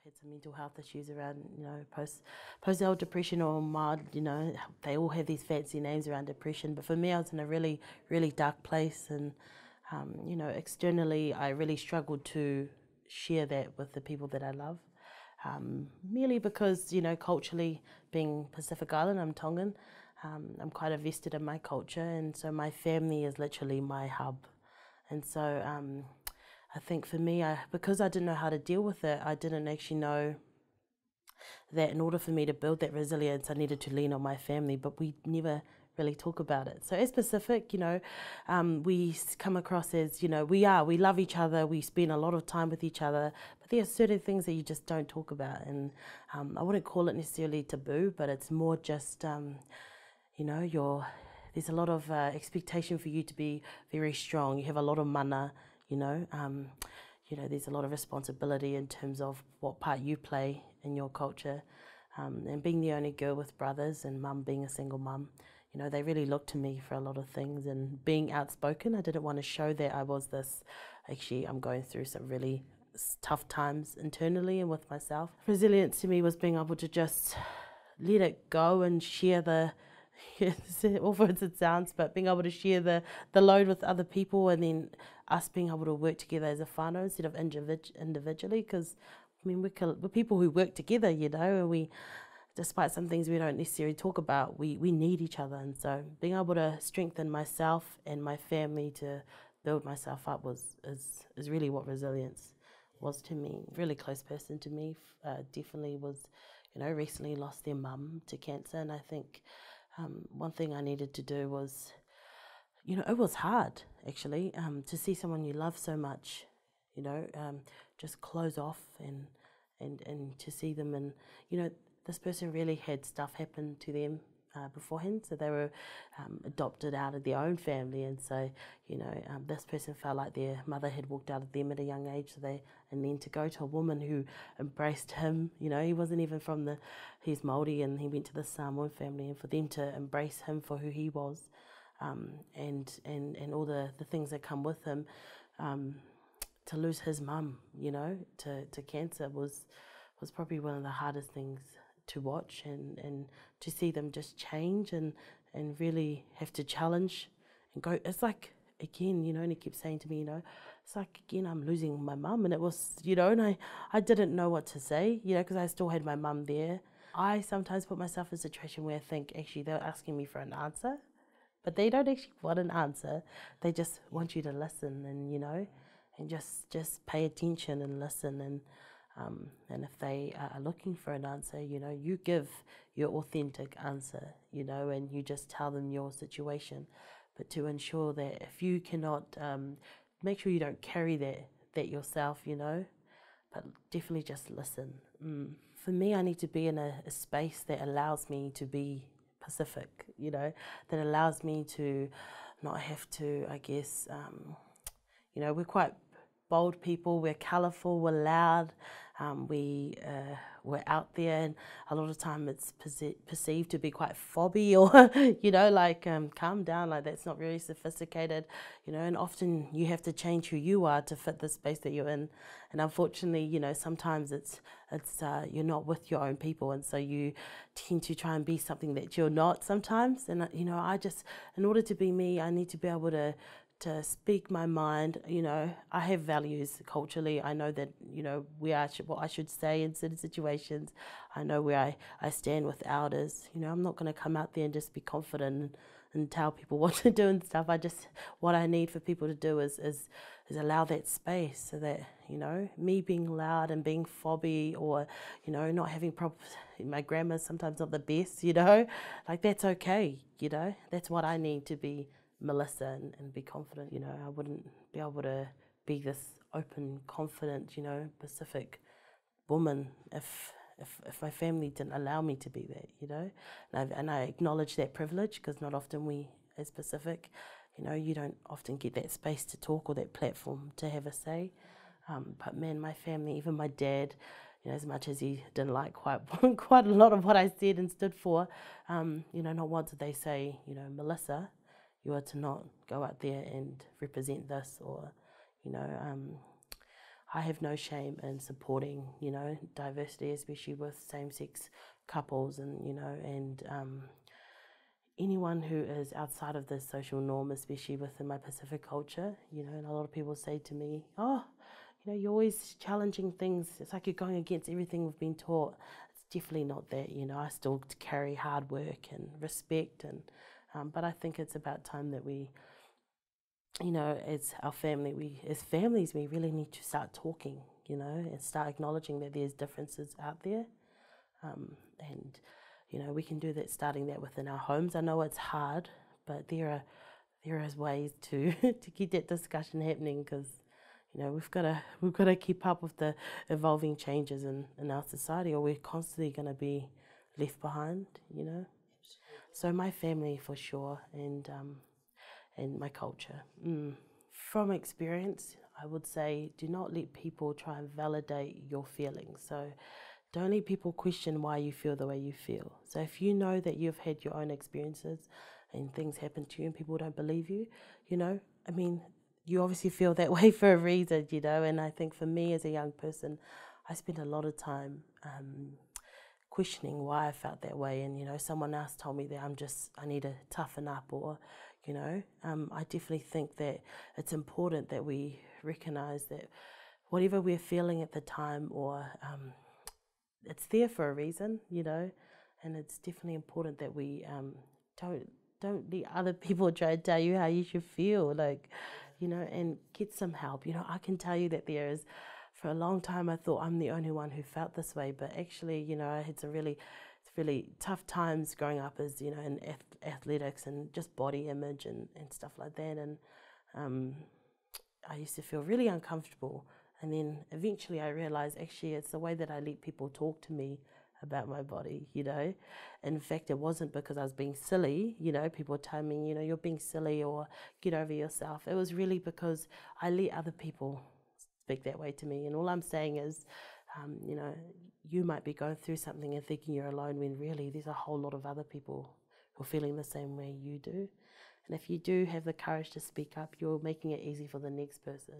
had some mental health issues around, postnatal depression or mild, they all have these fancy names around depression. But for me, I was in a really, really dark place, and externally, I really struggled to share that with the people that I love. Merely because, culturally, being Pacific Island, I'm Tongan, I'm quite invested in my culture, and so my family is literally my hub. And so I think for me, because I didn't know how to deal with it, I didn't actually know that in order for me to build that resilience, I needed to lean on my family, but we never really talk about it. So as Pacific, we come across as, we love each other, we spend a lot of time with each other, but there are certain things that you just don't talk about. And I wouldn't call it necessarily taboo, but it's more just, there's a lot of expectation for you to be very strong. You have a lot of mana, there's a lot of responsibility in terms of what part you play in your culture. And being the only girl with brothers and mum being a single mum, they really looked to me for a lot of things. And being outspoken, I didn't want to show that I was this. Actually, I'm going through some really tough times internally and with myself. Resilience to me was being able to just let it go and share the, awful as it sounds, but being able to share the load with other people, and then us being able to work together as a whānau instead of individually, because we're people who work together, and we, despite some things we don't necessarily talk about, we need each other. And so being able to strengthen myself and my family to build myself up is really what resilience was to me. Really close person to me, definitely was, recently lost their mum to cancer, and I think one thing I needed to do was, it was hard actually, to see someone you love so much, just close off and to see them, and this person really had stuff happen to them beforehand, so they were adopted out of their own family, and so this person felt like their mother had walked out of them at a young age, and then to go to a woman who embraced him, he wasn't even from he's Māori, and he went to the Samoan family, and for them to embrace him for who he was, and all the things that come with him, to lose his mum, to cancer was probably one of the hardest things to watch, and to see them just change and really have to challenge and go. It's like, again, and he kept saying to me, it's like, again, I'm losing my mum, and it was, and I didn't know what to say, because I still had my mum there. I sometimes put myself in a situation where I think, actually, they're asking me for an answer, but they don't actually want an answer. They just want you to listen, and just pay attention and listen, and if they are looking for an answer, you give your authentic answer, and you just tell them your situation. But to ensure that if you cannot, make sure you don't carry that yourself, but definitely just listen. For me, I need to be in a space that allows me to be Pacific, that allows me to not have to, I guess, we're quite bold people, we're colourful, we're loud, we're out there, and a lot of time it's perceived to be quite fobby, or calm down, like that's not really sophisticated, and often you have to change who you are to fit the space that you're in, and unfortunately, sometimes it's you're not with your own people, and so you tend to try and be something that you're not sometimes, and I just, in order to be me, I need to be able to speak my mind. I have values culturally. I know that, what I should say in certain situations. I know where I stand with elders. I'm not going to come out there and just be confident and tell people what to do and stuff. What I need for people to do is allow that space, so that, me being loud and being fobby, or, not having my grammar's sometimes not the best, like that's okay, that's what I need to be Melissa and be confident. I wouldn't be able to be this open, confident, Pacific woman if my family didn't allow me to be that, and I acknowledge that privilege, because not often we, as Pacific, you don't often get that space to talk or that platform to have a say. But man, my family, even my dad, as much as he didn't like quite a lot of what I said and stood for, not once did they say, Melissa, you are to not go out there and represent this, or, I have no shame in supporting, diversity, especially with same-sex couples, and anyone who is outside of the social norm, especially within my Pacific culture, and a lot of people say to me, oh, you're always challenging things. It's like you're going against everything we've been taught. It's definitely not that, I still carry hard work and respect, but I think it's about time that we, as our family, as families, we really need to start talking, and start acknowledging that there's differences out there. And we can do that, starting that within our homes. I know it's hard, but there is ways to to keep that discussion happening, because we've got to keep up with the evolving changes in our society, or we're constantly going to be left behind. So my family for sure, and my culture. From experience, I would say, do not let people try and validate your feelings. So don't let people question why you feel the way you feel. So if you know that you've had your own experiences and things happen to you and people don't believe you, you obviously feel that way for a reason, and I think for me as a young person, I spent a lot of time questioning why I felt that way, and someone else told me that I need to toughen up, or I definitely think that it's important that we recognize that whatever we're feeling at the time, or it's there for a reason, and it's definitely important that we don't let other people try to tell you how you should feel, and get some help. I can tell you that there is, for a long time I thought I'm the only one who felt this way, but actually, I had some really tough times growing up as, in athletics and just body image and stuff like that, and I used to feel really uncomfortable, and then eventually I realized actually it's the way that I let people talk to me about my body, In fact, it wasn't because I was being silly, people tell me, you're being silly, or get over yourself. It was really because I let other people speak that way to me, and all I'm saying is, you might be going through something and thinking you're alone, when really there's a whole lot of other people who are feeling the same way you do. And if you do have the courage to speak up, you're making it easy for the next person,